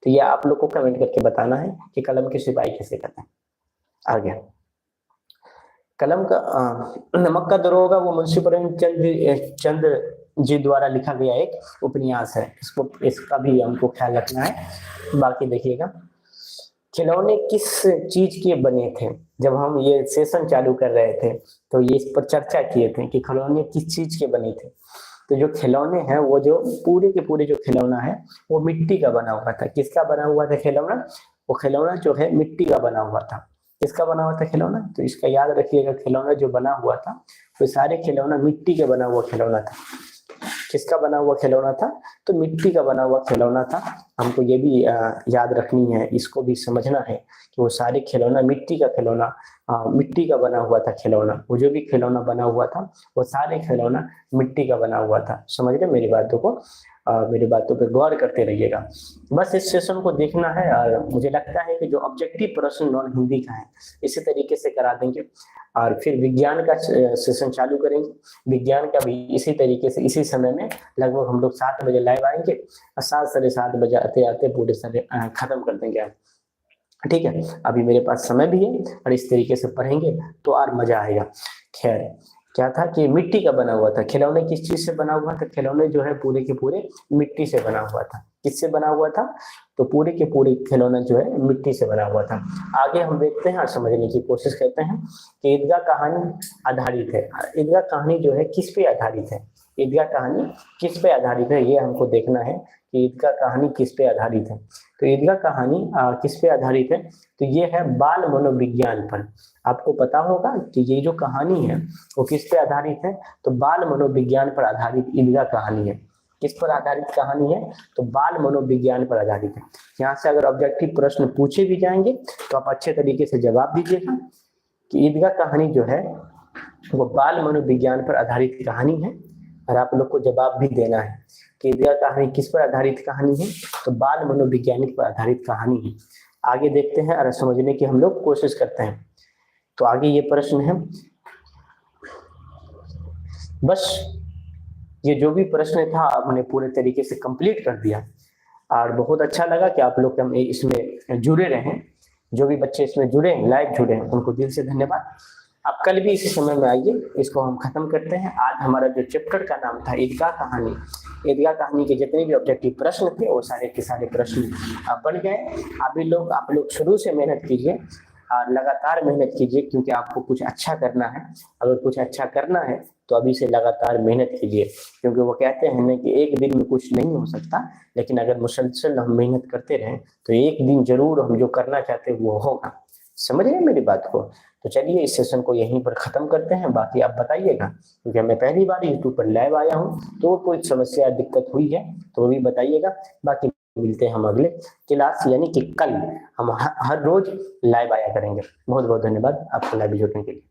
तो ये आप लोग को कमेंट करके बताना है कि कलम की छुपाई कैसे करते हैं। आगे कलम का नमक का दरोगा वो मुंशी प्रेमचंद जी द्वारा लिखा गया एक उपन्यास है, इसका भी हमको ख्याल रखना है। बाकी देखिएगा, खिलौने किस चीज के बने थे। जब हम ये सेशन चालू कर रहे थे तो ये इस पर चर्चा किए थे कि खिलौने किस चीज के बने थे। तो जो खिलौने हैं वो जो पूरे के पूरे जो खिलौना है वो मिट्टी का बना हुआ था। किसका बना हुआ था खिलौना? वो खिलौना जो है मिट्टी का बना हुआ था। किसका बना हुआ था खिलौना? तो इसका याद रखिएगा, खिलौना जो बना हुआ था वो सारे खिलौना मिट्टी का बना हुआ खिलौना था। किसका बना हुआ खिलौना था? तो मिट्टी का बना हुआ खिलौना था। हमको ये भी याद रखनी है, इसको भी समझना है कि वो सारे खिलौना मिट्टी का खिलौना, मिट्टी का बना हुआ था खिलौना। वो जो भी खिलौना बना हुआ था वो सारे खिलौना मिट्टी का बना हुआ था। समझ रहे मेरी बातों को? मेरी बातों पे गौर करते रहिएगा। बस इस सेशन को देखना है और मुझे लगता है कि जो ऑब्जेक्टिव प्रश्न नॉन हिंदी का है इसी तरीके से करा देंगे और फिर विज्ञान का सेशन चालू करेंगे। विज्ञान का भी इसी तरीके से इसी समय में लगभग हम लोग 7 बजे लाइव आएंगे और 7 साढ़े 7 बजे आते आते पूरे सारे खत्म कर देंगे। ठीक है, अभी मेरे पास समय भी है और इस तरीके से पढ़ेंगे तो और मजा आएगा। खैर, क्या था कि मिट्टी का बना हुआ था। खिलौने किस चीज से बना हुआ था? खिलौने जो है पूरे के पूरे मिट्टी से बना हुआ था। किससे बना हुआ था? तो पूरे के पूरे खिलौना जो है मिट्टी से बना हुआ था। आगे हम देखते हैं और समझने की कोशिश करते हैं कि ईदगाह कहानी आधारित है। ईदगाह कहानी जो है किस पे आधारित है? ईदगाह कहानी किस पे आधारित है ये हमको देखना है कि ईदगाह कहानी किस पे आधारित है। तो ईदगाह कहानी किस पे आधारित है? तो ये है बाल मनोविज्ञान पर। आपको पता होगा कि ये जो कहानी है वो किस पे आधारित है? तो बाल मनोविज्ञान पर आधारित ईदगाह कहानी है। किस पर आधारित कहानी है? तो बाल मनोविज्ञान पर आधारित है। यहाँ से अगर ऑब्जेक्टिव प्रश्न पूछे भी जाएंगे तो आप अच्छे तरीके से जवाब दीजिएगा कि ईदगाह कहानी जो है वो बाल मनोविज्ञान पर आधारित कहानी है और आप लोग को जवाब भी देना है कि ईदगाह कहानी किस पर आधारित कहानी है? तो बाल मनोविज्ञानिक पर आधारित कहानी है। आगे देखते हैं और समझने की हम लोग कोशिश करते हैं। तो आगे ये प्रश्न है, बस ये जो भी प्रश्न था हमने पूरे तरीके से कंप्लीट कर दिया और बहुत अच्छा लगा कि आप लोग हम इसमें जुड़े रहे। जो भी बच्चे इसमें जुड़े लाइव जुड़े हैं उनको दिल से धन्यवाद। आप कल भी इसी समय में आइए, इसको हम खत्म करते हैं। आज हमारा जो चैप्टर का नाम था ईदगाह कहानी, ईदगाह कहानी के जितने भी ऑब्जेक्टिव प्रश्न थे वो सारे के सारे प्रश्न बन गए। आप लोग शुरू से मेहनत कीजिए और लगातार मेहनत कीजिए क्योंकि आपको कुछ अच्छा करना है। अगर कुछ अच्छा करना है तो अभी से लगातार मेहनत कीजिए, क्योंकि वो कहते हैं ना कि एक दिन में कुछ नहीं हो सकता, लेकिन अगर मुसलसल हम मेहनत करते रहें तो एक दिन जरूर हम जो करना चाहते हैं वो होगा। समझ रहे हैं मेरी बात को? तो चलिए इस सेशन को यहीं पर खत्म करते हैं। बाकी आप बताइएगा, क्योंकि मैं पहली बार यूट्यूब पर लाइव आया हूँ तो कोई समस्या दिक्कत हुई है तो वो भी बताइएगा। बाकी मिलते हैं हम अगले क्लास यानी कि कल। हम हर रोज लाइव आया करेंगे। बहुत बहुत धन्यवाद आपको लाइव जुड़ने के लिए।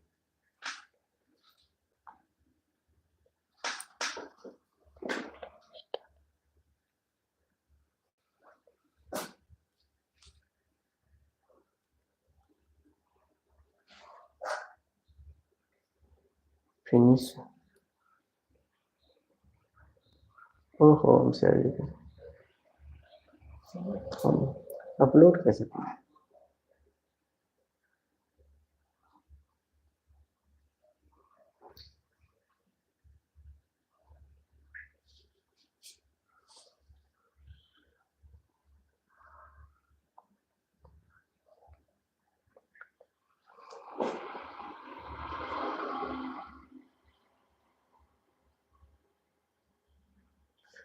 फिनिश। ओहो, अपलोड कैसे?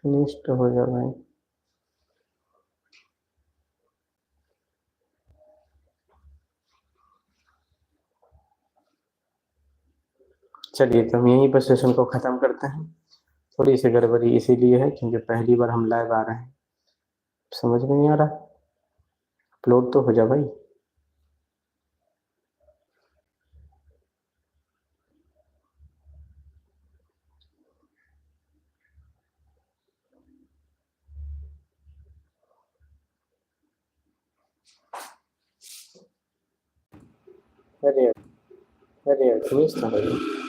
फिनिश तो हो जा भाई। चलिए तो हम यहीं पर सेशन को खत्म करते हैं। थोड़ी सी गड़बड़ी इसीलिए है क्योंकि पहली बार हम लाइव आ रहे हैं। समझ में नहीं आ रहा? अपलोड तो हो जा भाई। अरे अरे फिनिश तो हो गया।